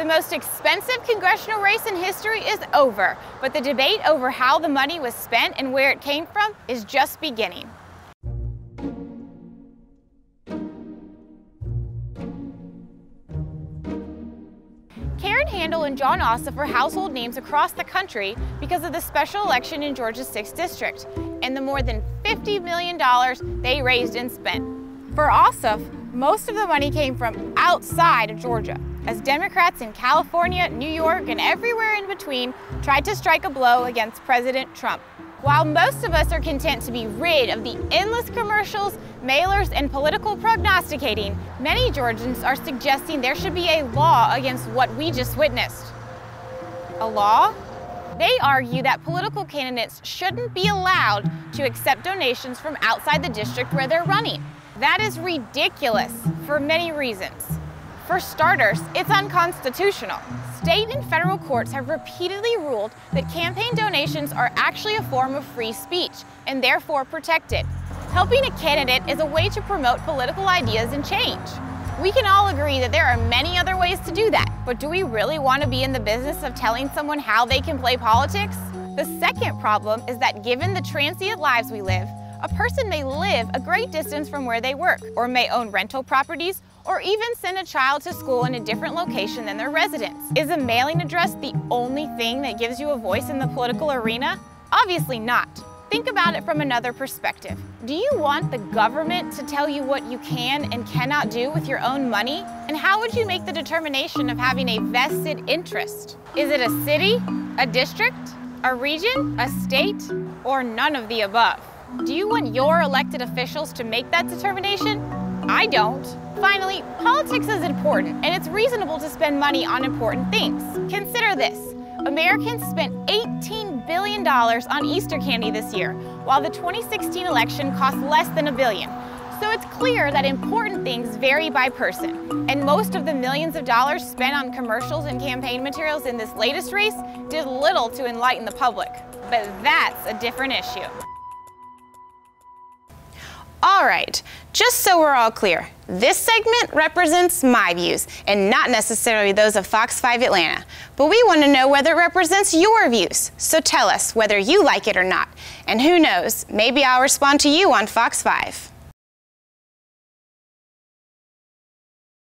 The most expensive congressional race in history is over, but the debate over how the money was spent and where it came from is just beginning. Handel and Jon Ossoff are household names across the country because of the special election in Georgia's 6th District and the more than $50 million they raised and spent. For Ossoff, most of the money came from outside of Georgia, as Democrats in California, New York, and everywhere in between tried to strike a blow against President Trump. While most of us are content to be rid of the endless commercials, mailers, and political prognosticating, many Georgians are suggesting there should be a law against what we just witnessed. A law? They argue that political candidates shouldn't be allowed to accept donations from outside the district where they're running. That is ridiculous for many reasons. For starters, it's unconstitutional. State and federal courts have repeatedly ruled that campaign donations are actually a form of free speech and therefore protected. Helping a candidate is a way to promote political ideas and change. We can all agree that there are many other ways to do that, but do we really want to be in the business of telling someone how they can play politics? The second problem is that given the transient lives we live, a person may live a great distance from where they work, or may own rental properties, or even send a child to school in a different location than their residence. Is a mailing address the only thing that gives you a voice in the political arena? Obviously not. Think about it from another perspective. Do you want the government to tell you what you can and cannot do with your own money? And how would you make the determination of having a vested interest? Is it a city, a district, a region, a state, or none of the above? Do you want your elected officials to make that determination? I don't. Finally, politics is important, and it's reasonable to spend money on important things. Consider this. Americans spent $18 billion on Easter candy this year, while the 2016 election cost less than $1 billion. So it's clear that important things vary by person, and most of the millions of dollars spent on commercials and campaign materials in this latest race did little to enlighten the public. But that's a different issue. All right, just so we're all clear, this segment represents my views and not necessarily those of Fox 5 Atlanta, but we want to know whether it represents your views. So tell us whether you like it or not. And who knows, maybe I'll respond to you on Fox 5.